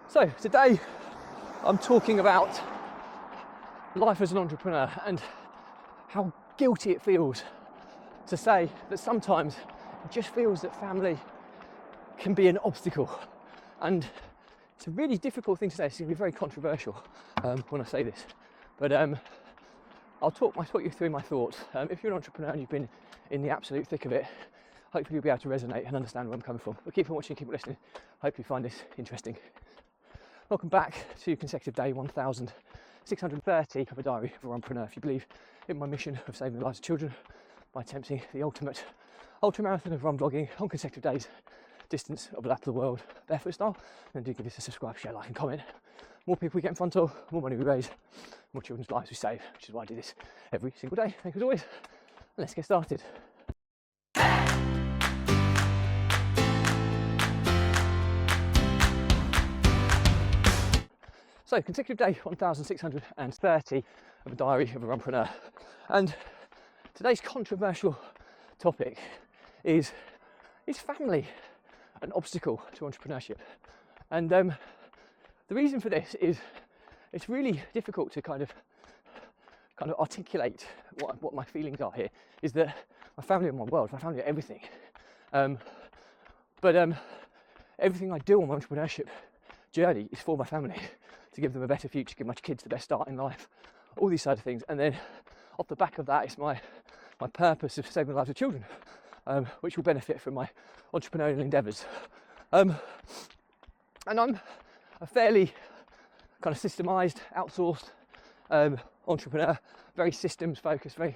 So today I'm talking about life as an entrepreneur and how guilty it feels to say that sometimes it just feels that family can be an obstacle. And it's a really difficult thing to say. It's going to be very controversial when I say this, but I'll talk you through my thoughts. If you're an entrepreneur and you've been in the absolute thick of it, hopefully you'll be able to resonate and understand where I'm coming from. But keep on watching, keep on listening. Hope you find this interesting. Welcome back to consecutive day 1630 of a diary of a Runpreneur. If you believe in my mission of saving the lives of children by attempting the ultimate ultramarathon of run vlogging on consecutive days, distance of a lap of the world, barefoot style, then do give this a subscribe, share, like and comment. More people we get in front of, more money we raise, more children's lives we save, which is why I do this every single day. Thank you as always. Let's get started. So, consecutive day 1630 of a diary of a Runpreneur. And today's controversial topic is family an obstacle to entrepreneurship? And the reason for this is it's really difficult to kind of articulate what my feelings are here. Is that my family are my world, my family are everything. But everything I do on my entrepreneurship journey is for my family, to give them a better future, give my kids the best start in life, all these side of things. And then off the back of that is my purpose of saving the lives of children, which will benefit from my entrepreneurial endeavours. And I'm a fairly kind of systemised, outsourced entrepreneur, very systems focused, very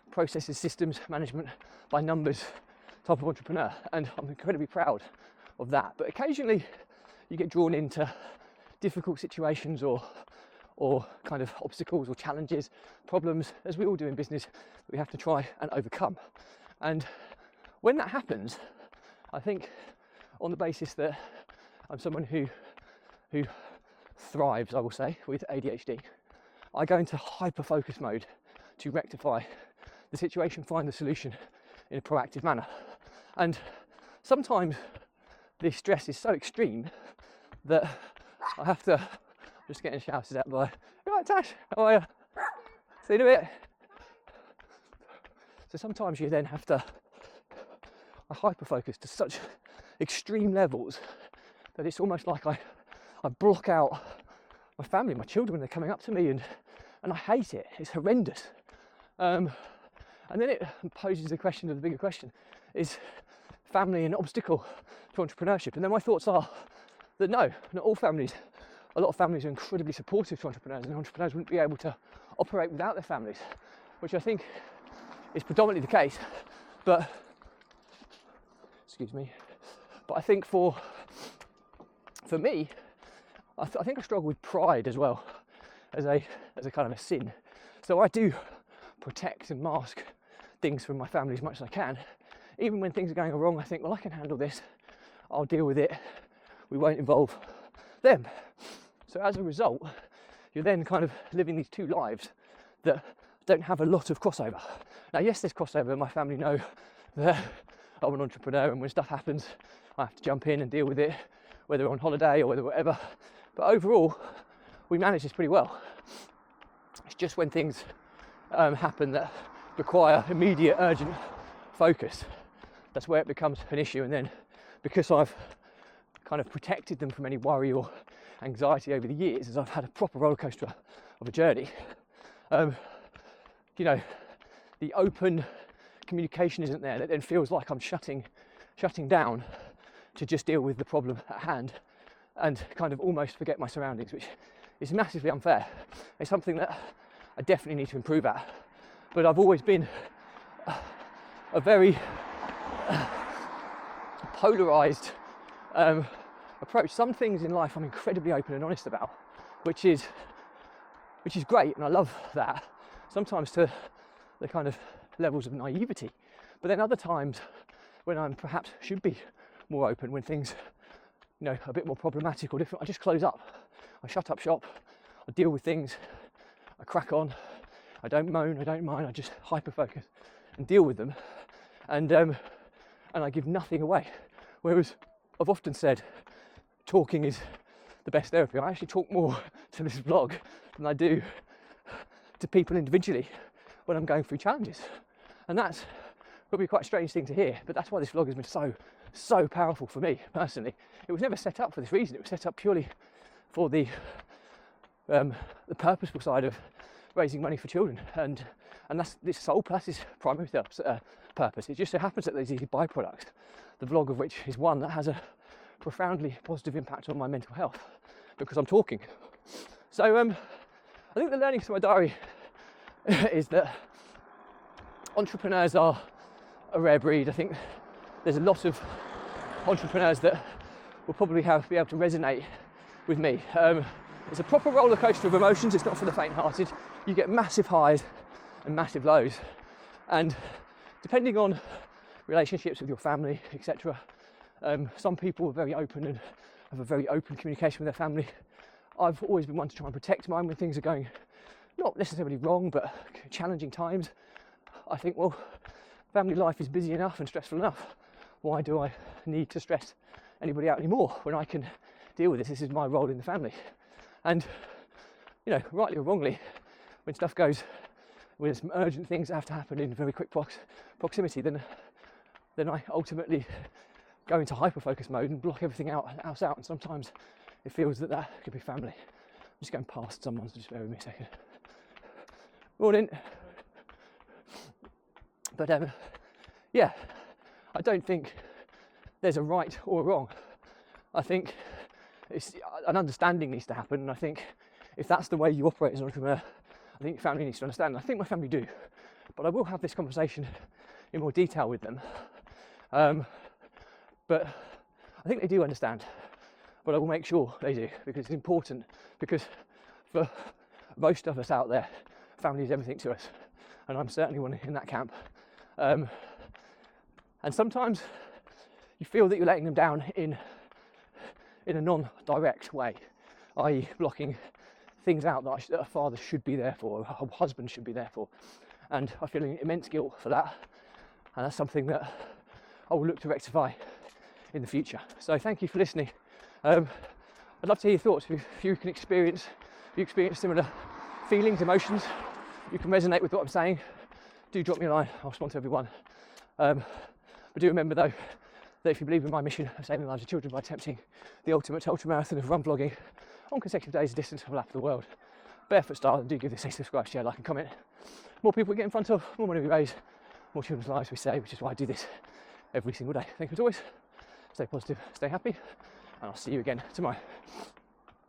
processes, systems, management by numbers type of entrepreneur. And I'm incredibly proud of that. But occasionally you get drawn into difficult situations or kind of obstacles or challenges, problems, as we all do in business, that we have to try and overcome. And when that happens, I think on the basis that I'm someone who thrives, I will say, with ADHD, I go into hyper-focus mode to rectify the situation, find the solution in a proactive manner. And sometimes this stress is so extreme that I have to just getting shouted at by, "You right, Tash? How are you? See you in a bit." So sometimes you then have to hyper-focus to such extreme levels that it's almost like I block out my family, my children, when they're coming up to me, and I hate it. It's horrendous. And then it poses the question of the bigger question: is family an obstacle to entrepreneurship? And then my thoughts are that no, not all families. A lot of families are incredibly supportive to entrepreneurs, and entrepreneurs wouldn't be able to operate without their families, which I think is predominantly the case. But I think for me, I think I struggle with pride as well as a kind of a sin. So I do protect and mask things from my family as much as I can. Even when things are going wrong, I think, well, I can handle this. I'll deal with it. We won't involve them. So as a result, you're then kind of living these two lives that don't have a lot of crossover. Now, yes, there's crossover. My family know that I'm an entrepreneur, and when stuff happens, I have to jump in and deal with it, whether on holiday or whether whatever. But overall, we manage this pretty well. It's just when things happen that require immediate, urgent focus, that's where it becomes an issue. And then because I've kind of protected them from any worry or anxiety over the years, as I've had a proper roller coaster of a journey, the open communication isn't there. That then feels like I'm shutting down to just deal with the problem at hand and kind of almost forget my surroundings, which is massively unfair. It's something that I definitely need to improve at. But I've always been a very polarized approach. Some things in life I'm incredibly open and honest about, which is great, and I love that. Sometimes to the kind of levels of naivety, but then other times when I'm perhaps should be more open, when things, are a bit more problematic or different, I just close up. I shut up shop. I deal with things. I crack on. I don't moan. I don't mind. I just hyper focus and deal with them, and I give nothing away. Whereas I've often said, talking is the best therapy. I actually talk more to this vlog than I do to people individually when I'm going through challenges. And that's probably quite a strange thing to hear, but that's why this vlog has been so powerful for me personally. It was never set up for this reason. It was set up purely for the purposeful side of raising money for children, and that's this sole purpose, primary purpose. It just so happens that there's these byproducts, the vlog of which is one that has a profoundly positive impact on my mental health because I'm talking. So I think the learnings from my diary is that entrepreneurs are a rare breed. I think there's a lot of entrepreneurs that will probably be able to resonate with me. It's a proper roller coaster of emotions. It's not for the faint-hearted. You get massive highs and massive lows, and depending on relationships with your family, etc. Some people are very open and have a very open communication with their family. I've always been one to try and protect mine when things are going not necessarily wrong, but challenging times. I think, well, family life is busy enough and stressful enough. Why do I need to stress anybody out anymore when I can deal with this? This is my role in the family. And, you know, rightly or wrongly, when stuff goes, when there's some urgent things that have to happen in very quick proximity, then I ultimately go into hyper-focus mode and block everything else out. And sometimes it feels that could be family. I'm just going past someone, so just bear with me a second. Morning. But yeah, I don't think there's a right or a wrong. I think an understanding needs to happen, and I think if that's the way you operate as an entrepreneur, I think your family needs to understand. And I think my family do, but I will have this conversation in more detail with them. But I think they do understand, but I will make sure they do, because it's important, because for most of us out there, family is everything to us, and I'm certainly one in that camp. And sometimes you feel that you're letting them down in a non-direct way, i.e. blocking things out that a father should be there for, a husband should be there for. And I feel immense guilt for that, and that's something that I will look to rectify in the future. So thank you for listening. I'd love to hear your thoughts. If you experience similar feelings, emotions, you can resonate with what I'm saying, do drop me a line. I'll respond to everyone. But do remember though, that if you believe in my mission of saving the lives of children by attempting the ultimate ultramarathon of run vlogging on consecutive days, a distance of a lap of the world, barefoot style, and do give this a subscribe, share, like and comment. More people we get in front of, more money we raise, more children's lives we save, which is why I do this every single day. Thank you as always. Stay positive, stay happy, and I'll see you again tomorrow.